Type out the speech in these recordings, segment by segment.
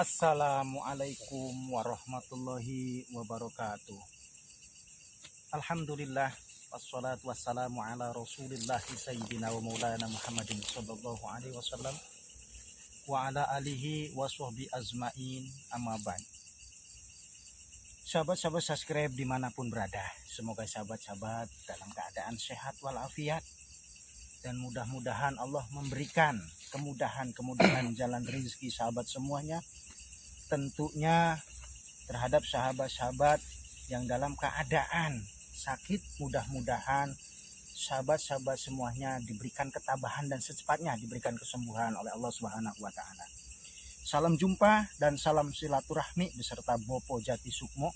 Assalamualaikum warahmatullahi wabarakatuh. Alhamdulillah wassalatu wassalamu ala Rasulillah sayyidina wa maulana Muhammadin sallallahu alaihi wasallam wa ala alihi wa sahbi azmain, amma ba'd. Sahabat-sahabat subscribe dimanapun berada, semoga sahabat-sahabat dalam keadaan sehat walafiat, dan mudah-mudahan Allah memberikan kemudahan jalan rezeki sahabat semuanya, tentunya terhadap sahabat-sahabat yang dalam keadaan sakit. Mudah-mudahan sahabat-sahabat semuanya diberikan ketabahan dan secepatnya diberikan kesembuhan oleh Allah Subhanahu wa taala. Salam jumpa dan salam silaturahmi beserta Bopo Jati Sukmo.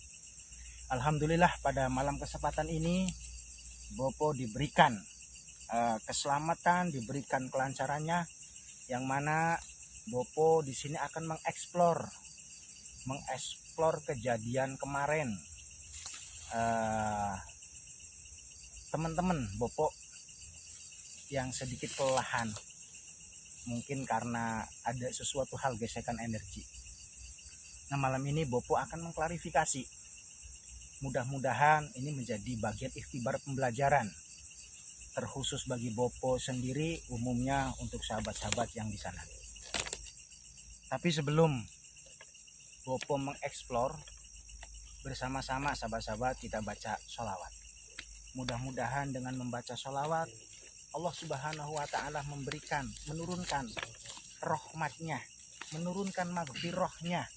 Alhamdulillah pada malam kesempatan ini Bopo diberikan keselamatan, diberikan kelancarannya, yang mana Bopo di sini akan mengeksplor kejadian kemarin. Teman-teman Bopo yang sedikit kelelahan, mungkin karena ada sesuatu hal gesekan energi. Nah, malam ini Bopo akan mengklarifikasi. Mudah-mudahan ini menjadi bagian ikhtibar pembelajaran, terkhusus bagi Bopo sendiri, umumnya untuk sahabat-sahabat yang di sana. Tapi sebelum Bopo mengeksplor, bersama-sama sahabat-sahabat kita baca sholawat. Mudah-mudahan dengan membaca sholawat, Allah Subhanahu wa ta'ala menurunkan rahmatnya, menurunkan maghfirahnya,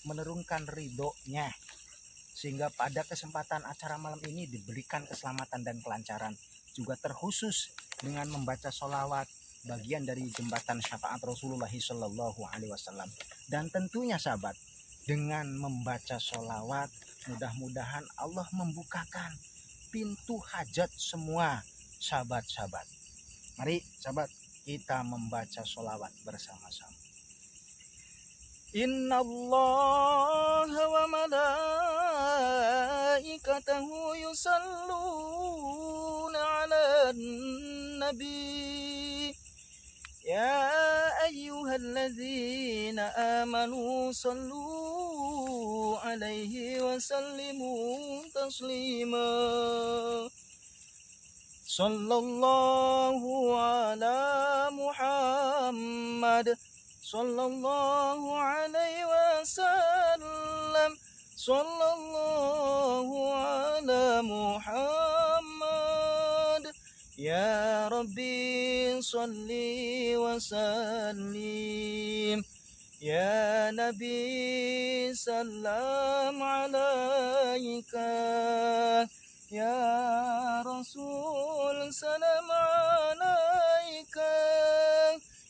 menurunkan ridhonya, sehingga pada kesempatan acara malam ini diberikan keselamatan dan kelancaran. Juga terkhusus dengan membaca sholawat, bagian dari jembatan syafaat Rasulullah Sallallahu Alaihi Wasallam. Dan tentunya sahabat, dengan membaca sholawat, mudah-mudahan Allah membukakan pintu hajat semua sahabat-sahabat. Mari sahabat, kita membaca sholawat bersama-sama. Inna Allah wa malaikatahu yusalluna ala nabi ya ayyuhalladzina amanu sallu alaihi wa sallimu taslima. Sallallahu ala Muhammad sallallahu alaihi wasallam. Sallallahu ala Muhammad. Ya Rabbi salli wa sallim. Ya Nabi salam alaika. Ya Rasul salam alaika.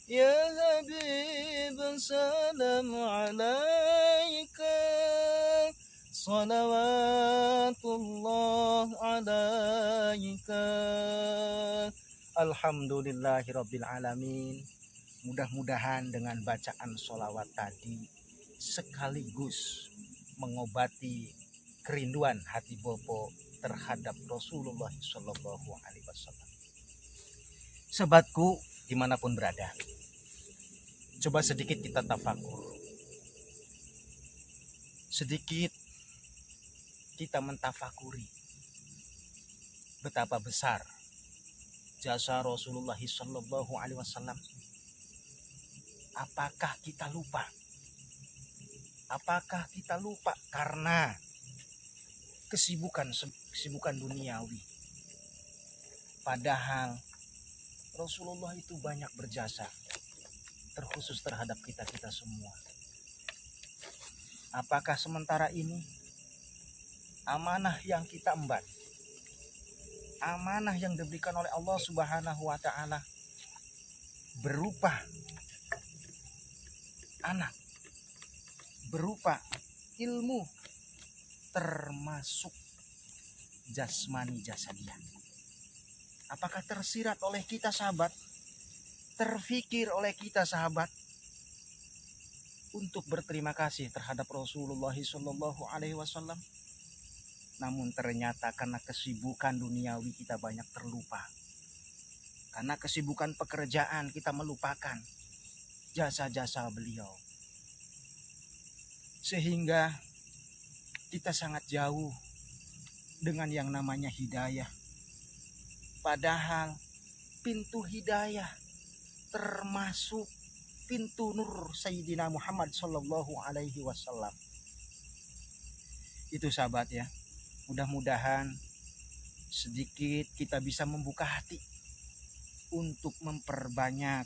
Ya Habib salam alaika. Salawatullah alaika. Alhamdulillahirabbil alamin. Mudah-mudahan dengan bacaan sholawat tadi sekaligus mengobati kerinduan hati Bopo terhadap Rasulullah Sallallahu Alaihi Wasallam. Sobatku dimanapun berada, coba sedikit kita tafakur, sedikit kita mentafakuri betapa besar jasa Rasulullah Sallallahu Alaihi Wasallam. Apakah kita lupa? Apakah kita lupa karena kesibukan duniawi? Padahal Rasulullah itu banyak berjasa, terkhusus terhadap kita semua. Apakah sementara ini amanah yang kita emban, amanah yang diberikan oleh Allah Subhanahu wa ta'ala berupa anak, berupa ilmu, termasuk jasmani jasadiah, apakah tersirat oleh kita sahabat, terfikir oleh kita sahabat untuk berterima kasih terhadap Rasulullah Sallallahu Alaihi Wasallam? Namun ternyata karena kesibukan duniawi kita banyak terlupa. Karena kesibukan pekerjaan kita melupakan jasa-jasa beliau. Sehingga kita sangat jauh dengan yang namanya hidayah. Padahal pintu hidayah termasuk pintu nur Sayyidina Muhammad Sallallahu Alaihi Wasallam. Itu sahabat ya. Mudah-mudahan sedikit kita bisa membuka hati untuk memperbanyak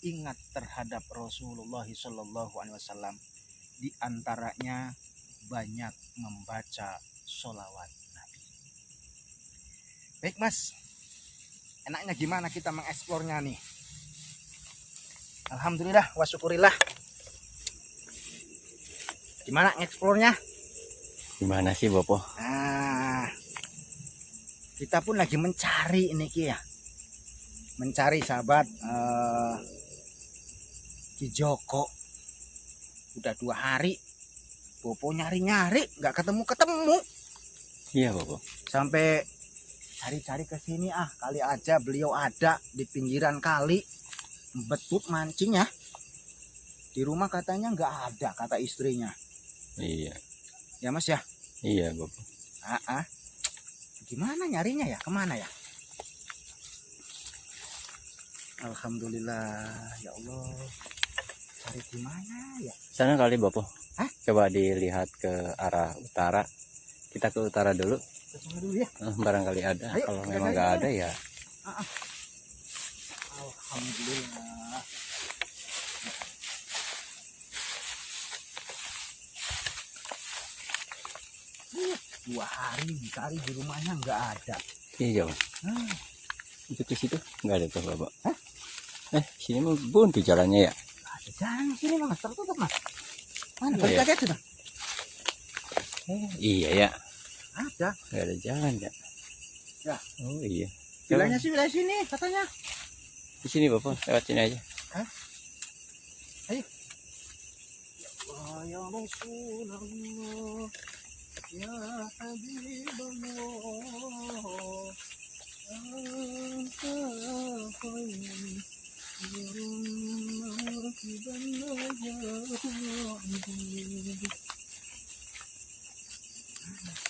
ingat terhadap Rasulullah Sallallahu Alaihi Wasallam. Di antaranya banyak membaca sholawat Nabi. Baik Mas, enaknya gimana kita mengeksplornya nih? Alhamdulillah wa syukurillah. Gimana ngeksplornya? Gimana sih Bopo? Nah, kita pun lagi mencari ini Ki ya. Mencari sahabat Ki Joko. Udah 2 hari Bopo nyari-nyari nggak ketemu-ketemu. Iya Bopo. Sampai cari-cari ke sini kali aja beliau ada di pinggiran kali. Betut mancing ya. Di rumah katanya nggak ada kata istrinya. Iya. Ya Mas ya? Iya Bopo. Gimana nyarinya ya? Kemana ya? Alhamdulillah ya Allah. Cari di mana ya? Sana kali Bopo. Hah? Coba dilihat ke arah utara. Kita ke utara dulu. Ke sana dulu ya. Barangkali ada. Ayo, kalau memang nggak ada ya. Alhamdulillah. Dua hari dicari di rumahnya nggak ada. Iya jauh. Itu ke situ nggak ada tuh Bopo. Sini mau buntu jalannya ya. Ada jalan sini Mas, tertutup Mas. Mana Oh, iya. balik aja tuh. Iya ya. Ada. Nggak ada jalan ya. Ya. Oh iya. Bilangnya sih wilayah sini katanya. Di sini Bopo, lewat sini aja. Ayo. Ya Rasulullah, ya Habibullah, anta khairun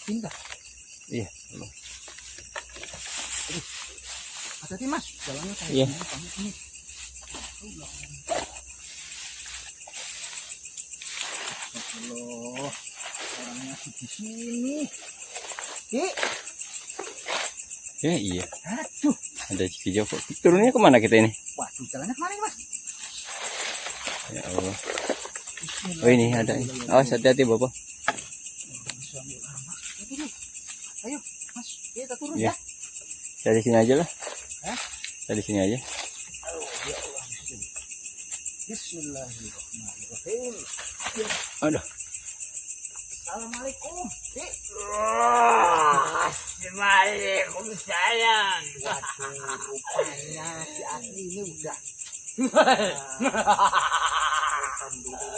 pindah. Iya. Hati-hati Mas, jalannya kayak Iya. gini. Allah, orangnya di sini. Ya iya. Aduh, Ada Ki Joko. Turunnya kemana kita ini? waduh, jalannya kemana nih Mas? Ya Allah. Oh ini ada. Awas hati-hati Bopo. Ayo, Mas, kita turun Iya. ya. Dari sini aja lah. Hah? Dari sini aja. Ya Allah, Bismillahirrahmanirrahim. Aduh. Assalamualaikum. Waalaikumsalam. Waduh, rupanya si Asli ini udah. Alhamdulillah.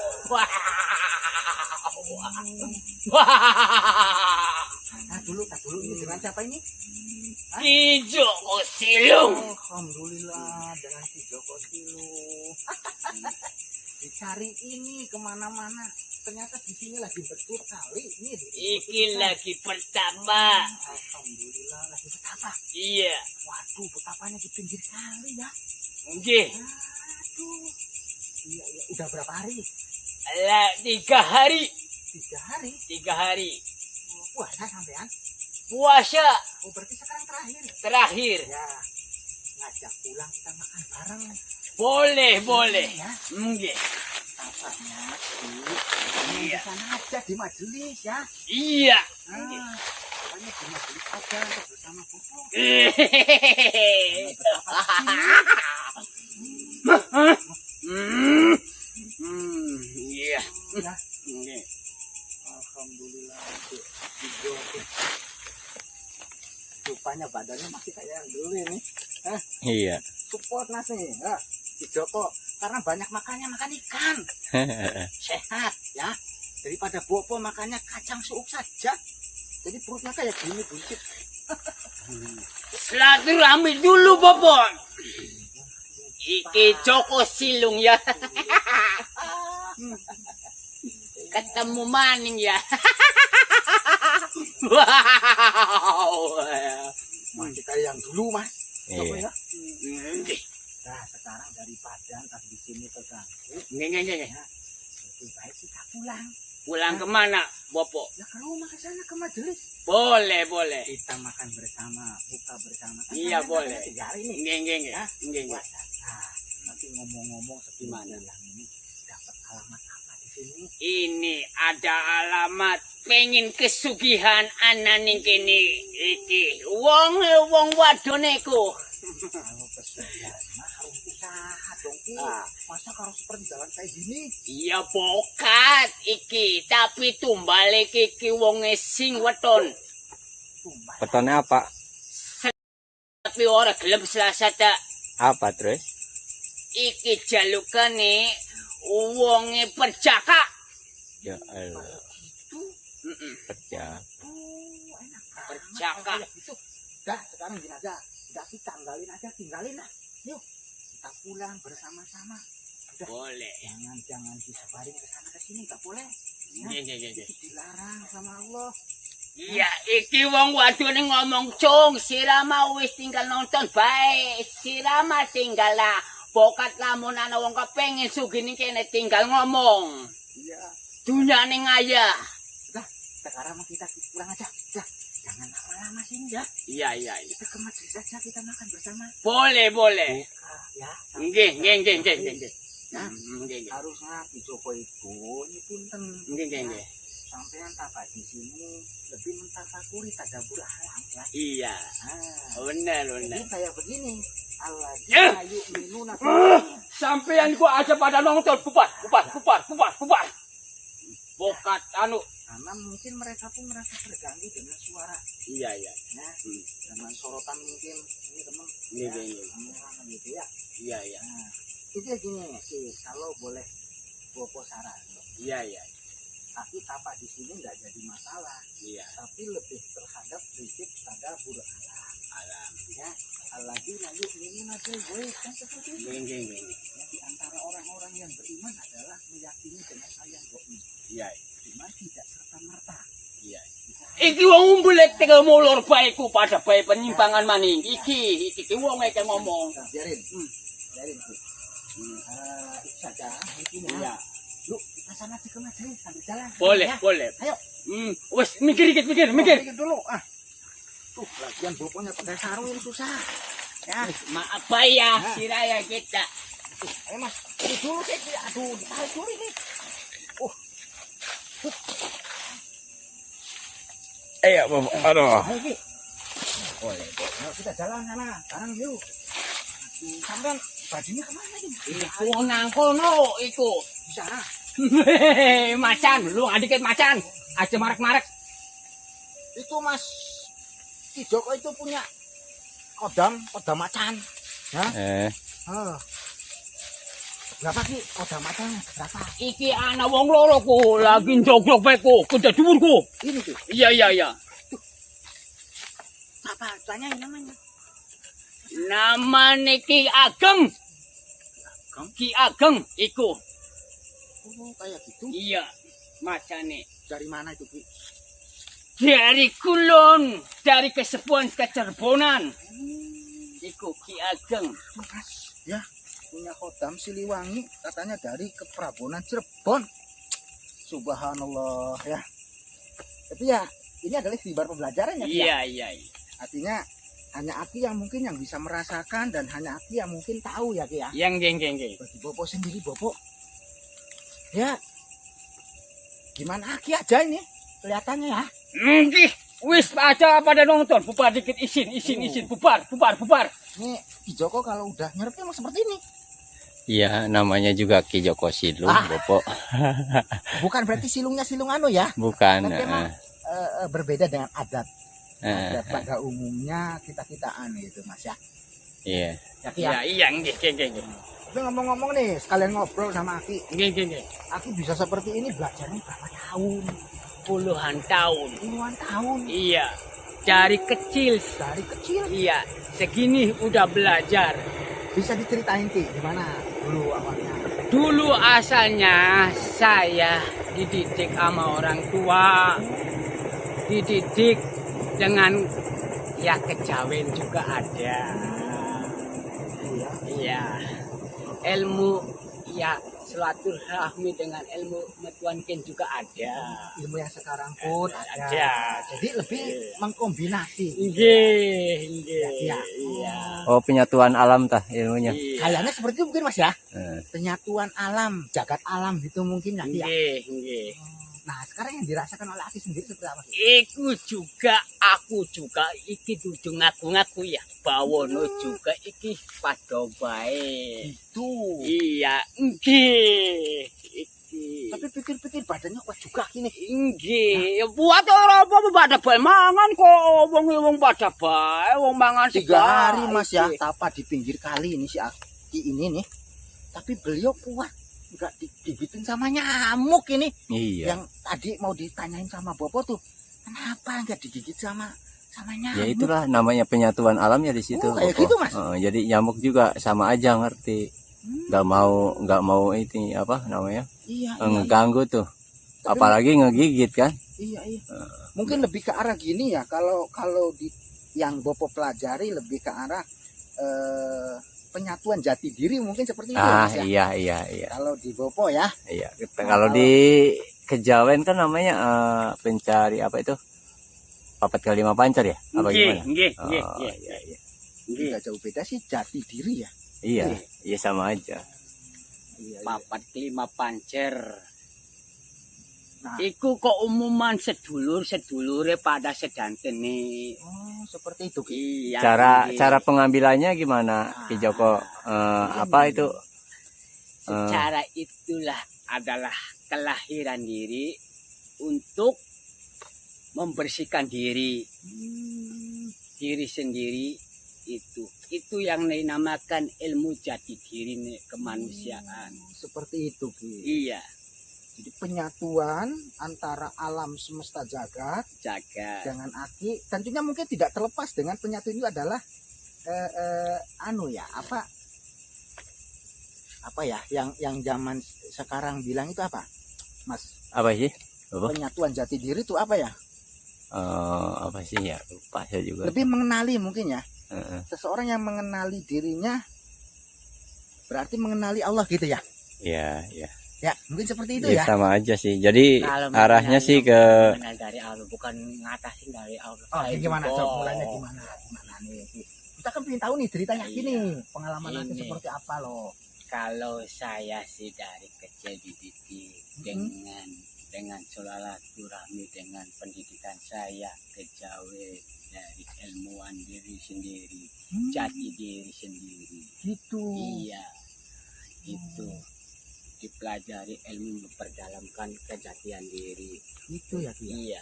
Tak dulu ini dengan siapa ini? Ki Joko Silung. Alhamdulillah dengan si Joko Silung. Dicari ini kemana-mana. Ternyata di sini lagi betul kali ini. Iki lagi pertama. Alhamdulillah lagi betapa. Iya. Waduh, betapanya di pinggir kali ya. Nggih. Aduh. Iya. Udah berapa hari? Lah 3 hari. 3 hari. 3 hari. Puasa sampean? Puasa Oh, berarti sekarang terakhir. terakhir. Ya. Ngajak pulang kita makan bareng. Boleh. Ya. Nggih. Tapanya di sana aja di majelis ya. Iya. Pokoknya di majelis aja bersama Bopo. Iya. Ya. Nggih. Alhamdulillah. Rupanya badannya masih kayak yang dulu ini. Iya. Support nasi. Di Joko. Karena banyak makan ikan. Sehat ya. Daripada Bopo makannya kacang suuk saja. Jadi perutnya kayak gini buncit. Silaturahmi dulu, Bobo. Iki Joko Silung ya. ketemu maning ya. Wow. Masih kayak yang dulu, Mas. Coba Iya. ya. Nah, sekarang daripada ntar di sini terganggu, Nggih. lebih baik kita pulang. Pulang kemana, Bopo? Ya ke rumah ke sana ke majelis. Boleh. Kita makan bersama, buka bersama. Kan Iya, kalian boleh. katanya 3 hari nih. Nggih. Hah? Nggih. Nah, nanti ngomong-ngomong Gimana? yang ini dapat alamat apa di sini? Ini ada alamat pengen kesugihan ananing kene iki. Wong wadone ku. Kalau kesulitan mah harus usaha dong, Ki. Ah. Masa harus seperti jalan kayak gini? Iya bokat iki, tapi tumbale iki wonge sing weton. Tumbal. Petone apa? Tapi ora gelem selasa tak. Apa terus? Iki jalukane wonge perjaka. Ya Allah. Kerja. Oh, enak. Perjaka. Kalau gitu. Dah, sekarang gini aja. Udah kita tinggalin lah. Yuk, kita pulang bersama-sama. Udah. Boleh. Jangan disebarin ke sana ke sini, nggak boleh. Nggih. Itu dilarang sama Allah. Iya, iki wong wadone ngomong cung, Sirama wis tinggal nonton bae. Sirama tinggal lah. Pokat lamun ana wong kepengin sugih kene tinggal ngomong. Iya. Dunyane ngayah. Udah, sekarang kita pulang aja. Dah, jangan lama-lama sini ya. Iya. Kita ke majelis aja, kita makan bersama. Boleh. Buka, ya. Nggih. Nah, Nggih. harusnya di Joko itu ini punten. Nggih. Sampean tapak di sini lebih mentafakuri tadabbur alam ya. Iya. Nah, Benar. jadi kayak begini. Allah Eh! ayu minuna. Sampeyan ku aja pada nonton bubar. Bokat anu. Karena mungkin mereka pun merasa terganggu dengan suara Iya. ya, dengan sorotan mungkin ini teman Iya. kamerangan gitu ya. Iya. Nah, itu ya gini sih, kalau boleh Bopo saran, Iya. tapi tapak di sini nggak jadi masalah, Iya. tapi lebih terhadap prinsip tadabbur alam. Alam. Ya, lagi lalu ini nanti gue kan seperti itu. Nggih. Ya, di antara orang-orang yang beriman adalah meyakini dengan ayat goib, Iya. cuma tidak serta merta. Iya. Iki wong umbulet tega mulur baeku pada bae penyimpangan maning. Iki wong iki ngomong. Nah, biarin. Itu. Itu saja. Intinya. Iya. Yuk, kita sana ke majelis sambil jalan. Boleh. Ayo. Wes mikir dikit. Mikir dulu. Tuh, lagian boponya pakai sarung ini susah. Ya. Maaf bae ya, siraya kita. Ayo Mas, ini dulu sih. Aduh, ditarik dulu ini. Ayo, Bapak. Aduh. Ayo, Ki. Boleh. Ayo kita jalan sana. Sekarang yuk. Sampai bajunya kemana ini? Iku nang kono iku. Di sana. Macan, lu adikit macan. Aja marek-marek. Itu Mas Ki Joko itu punya kodam macan. Ya. Berapa Ki kodam macan? Berapa? Iki ana wong loro ku lagi njogrok bae ku, kuda dhuwurku. Ini tuh. Iya. Apa? Tanyain namanya. Namane Ki Ageng. Ki Ageng iku. Oh, kayak gitu. Iya, macane. Dari mana itu Ki? Dari Kulon, dari Kesepuan Kecerbonan. Iku Ki Ageng. Mas, ya punya kodam Siliwangi, katanya dari Keprabonan Cirebon. Subhanallah ya. Tapi ya ini adalah istibar pembelajaran ya. Ki, ya? Iya. Artinya hanya Aki yang mungkin yang bisa merasakan dan hanya Aki yang mungkin tahu ya Ki ya. Yang geng. Bagi Bopo sendiri Bopo. Ya. Gimana Aki aja ini kelihatannya ya. Nggih, wis aja pada nonton. Bubar dikit izin. Bubar. Ini Ki Joko kalau udah nyerep emang seperti ini. Iya, namanya juga Ki Joko Silung, Bapak. Bukan berarti silungnya silung anu ya. Bukan. Tapi emang berbeda dengan adat. Adat pada umumnya kita-kitaan gitu Mas ya. Iya. Ya Ki ya. Iya, nggih. Tapi ngomong-ngomong nih, sekalian ngobrol sama Aki. Nggih. Aki bisa seperti ini belajarnya berapa tahun? Puluhan tahun. Puluhan tahun. Iya. Dari kecil. Dari kecil. Iya, segini udah belajar. Bisa diceritain Ki, gimana dulu awalnya? Dulu asalnya saya dididik sama orang tua, dididik dengan ya kejawen juga ada. Iya. Ilmu ya silaturahmi dengan ilmu metuankin juga ada. Ilmu yang sekarang pun ada. Ada. Jadi lebih mengkombinasi. Nggih, nggih. Iya. Iya. Oh, penyatuan alam tah ilmunya. Iya. Kayaknya seperti itu mungkin Mas ya. Penyatuan Penyatuan alam, jagat alam gitu mungkin ya. Ki, ya. Nggih, nggih. Nah, sekarang yang dirasakan oleh Aki sendiri seperti apa sih? Aku juga iki dudu ngaku-ngaku ya. Bawono juga iki padha bae. Itu. Iya, nggih. Iki. Tapi pikir-pikir badannya kuat juga gini. Nggih, buat ora apa pada bae mangan kok wong pada bae, wong mangan 3 hari Mas ya, tapa di pinggir kali ini si Aki ini nih. Tapi beliau kuat. Enggak digigitin sama nyamuk ini. Iya. Yang tadi mau ditanyain sama Bopo tuh, kenapa enggak digigit sama nyamuk? Ya itulah namanya penyatuan alam ya di situ. Oh, kayak Bopo. gitu, Mas? Jadi nyamuk juga sama aja ngerti. Nggak mau ini apa namanya? Iya, Ngeganggu tuh. Tapi Apalagi ngegigit kan? Iya. Mungkin lebih ke arah gini ya, kalau di yang Bopo pelajari lebih ke arah penyatuan jati diri mungkin seperti itu ya, Mas ya. Iya. Kalau di Bopo ya. Iya. Kalau di kejawen kan namanya pencari apa itu? Papat kali 5 pancar ya? Apa gimana? Nggih. Iya. Nggak jauh beda sih jati diri ya. Iya sama aja. Iya. Papat 5 pancer. Nah. Iku kok umuman sedulure pada sedantene. Oh, seperti itu. Ki. Iya. Cara pengambilannya gimana Ki Joko? Apa itu? Secara itulah adalah kelahiran diri untuk membersihkan diri sendiri itu yang dinamakan ilmu jati diri kemanusiaan. Seperti itu, Ki. Iya, Jadi penyatuan antara alam semesta jagat jaga. dengan Aki tentunya mungkin tidak terlepas dengan penyatuan itu adalah apa ya yang zaman sekarang bilang itu apa, Mas? Apa sih? Apa? Penyatuan jati diri itu apa ya? Apa sih ya? Lupa saya juga. Lebih mengenali mungkin ya. Heeh. Seseorang yang mengenali dirinya berarti mengenali Allah gitu ya. Iya. Ya, mungkin seperti itu Ya ya. sama aja sih. Jadi Kalau arahnya mengenal- sih ke mengenal dari Allah, bukan ngatasin dari Allah. Oh, Saya gimana? juga. Coba mulainya gimana nih? Kita kan pengen tahu nih ceritanya Iya. gini, pengalaman nanti Ini. seperti apa loh. Kalau saya sih dari kecil dididik dengan silaturahmi dengan pendidikan saya kejawen dari ilmuwan diri sendiri, jati diri sendiri. Gitu. Iya, itu dipelajari ilmu memperdalamkan kejatian diri. Gitu ya, Ki. Iya,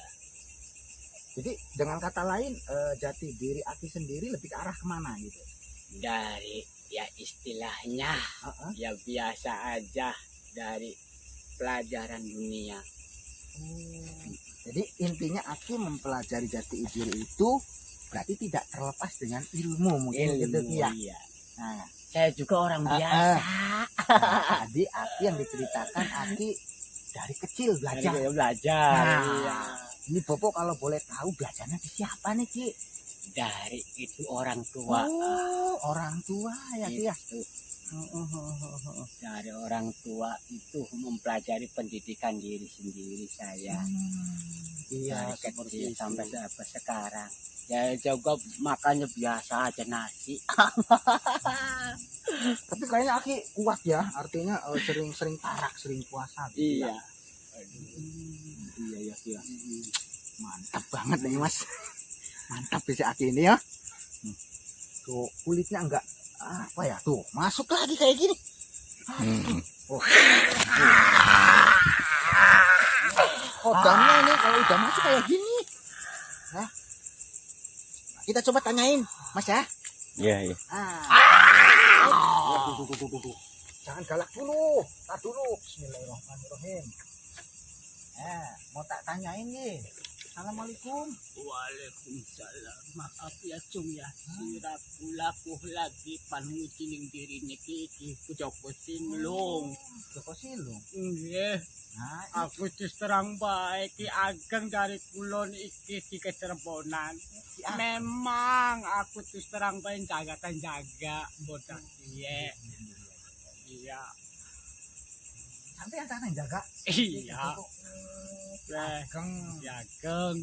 Jadi dengan kata lain jati diri Aki sendiri lebih ke arah kemana gitu? dari ya istilahnya ya biasa aja dari pelajaran dunia. Jadi intinya Aki mempelajari jati diri itu berarti tidak terlepas dengan ilmu mungkin gitu Ki ya. Iya. Nah, Saya juga orang biasa. tadi Aki yang diceritakan Aki dari kecil belajar. Dari belajar. Nah, Iya. ini Bopo kalau boleh tahu belajarnya di siapa nih Ki? Dari itu orang tua. Oh, orang tua ya Ki ya. Itu. Dari orang tua itu mempelajari pendidikan diri sendiri saya. Iya, Dari seperti kecil itu. sampai sekarang. Ya juga makannya biasa aja nasi. Tapi kayaknya Aki kuat ya, artinya sering tarak, sering puasa gitu Iya. ya. Iya Ki ya. Mantap banget nih Mas. Mantap bisa Aki ini ya. Tuh kulitnya enggak apa ya tuh masuk lagi kayak gini. Kodamnya ini kalau udah masuk kayak gini. Nah, kita coba tanyain Mas ya. Iya. Tuh. Jangan galak dulu. Tar dulu. Bismillahirrahmanirrahim. Mau tak tanyain nih. Assalamualaikum. Waalaikumsalam. Maaf ya Cung ya. Sira pula ko lagi pangucining diri ni Kiki. Joko Sinlong. Joko Silung. Iya. Nah, Aku terus terang baik ki ageng dari kulon iki di kecerbonan. si A. Memang aku terus terang baik jaga bodak iya. Iya. Sampai yang tanah jaga. Iya. Kang. Ageng.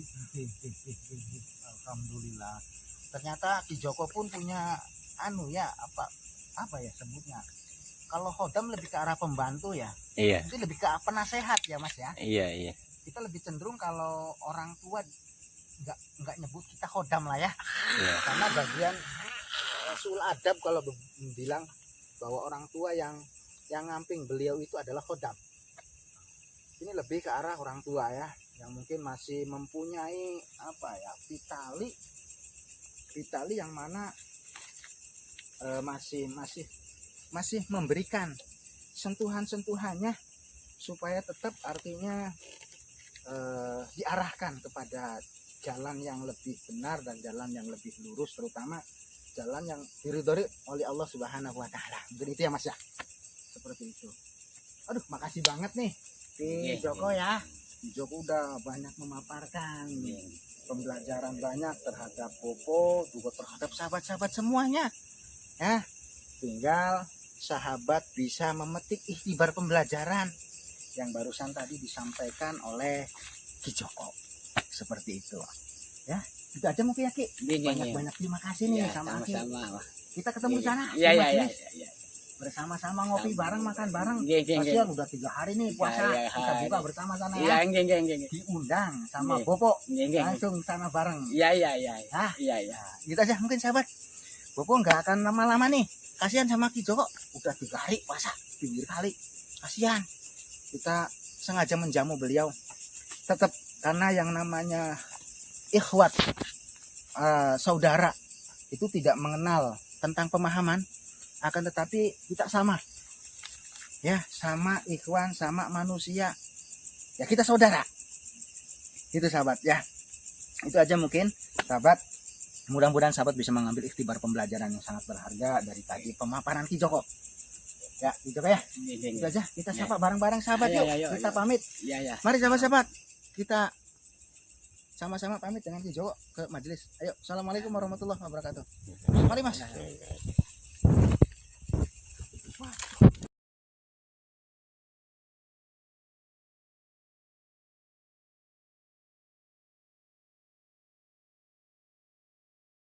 Alhamdulillah. Ternyata Ki Joko pun punya anu ya, apa ya sebutnya. Kalau Khodam lebih ke arah pembantu ya. Iya. Itu lebih ke penasehat ya Mas ya. Iya, iya. Kita lebih cenderung kalau orang tua nggak nyebut kita Khodam lah ya. Iya. Karena bagian sul adab kalau bilang bahwa orang tua yang ngamping beliau itu adalah Khodam. Ini lebih ke arah orang tua ya, yang mungkin masih mempunyai apa ya, vitali yang mana masih memberikan sentuhan-sentuhannya supaya tetap artinya diarahkan kepada jalan yang lebih benar dan jalan yang lebih lurus, terutama jalan yang diridhoi oleh Allah Subhanahu wa taala. Mungkin itu ya Mas ya. Seperti itu. Aduh, makasih banget nih Ki Joko ya. Ki Joko udah banyak memaparkan pembelajaran banyak terhadap Bopo, juga terhadap sahabat-sahabat semuanya. Ya, tinggal sahabat bisa memetik ikhtibar pembelajaran yang barusan tadi disampaikan oleh Ki Joko. Seperti itu. Ya, itu aja mungkin ya Ki. Banyak-banyak terima kasih nih sama Ki. Kita ketemu di sana. Iya, di iya, majelis. iya. Bersama-sama ngopi bareng, makan bareng. Iya. Kasihan udah 3 hari nih puasa. Iya, Kita buka bersama sana Iya, ya. iya. Diundang sama Iya. Bopo. Iya. Langsung sana bareng. Iya. Hah? Iya. Gitu aja mungkin sahabat. Bopo nggak akan lama-lama nih. Kasihan sama Ki Joko. Udah 3 hari puasa. Pinggir kali. Kasihan. Kita sengaja menjamu beliau. Tetap karena yang namanya ikhwat, saudara, itu tidak mengenal tentang pemahaman. Akan tetapi kita sama. Ya, sama ikhwan, sama manusia. Ya, kita saudara. Itu sahabat ya. Itu aja mungkin sahabat. Mudah-mudahan sahabat bisa mengambil ikhtibar pembelajaran yang sangat berharga dari tadi pemaparan Ki Joko. Ya, Ki Joko ya. Itu aja. Kita sapa bareng-bareng sahabat yuk. Kita pamit. Iya. Mari sahabat-sahabat. Kita sama-sama pamit dengan Ki Joko ke majelis. Ayo, assalamualaikum warahmatullahi wabarakatuh. Mari Mas.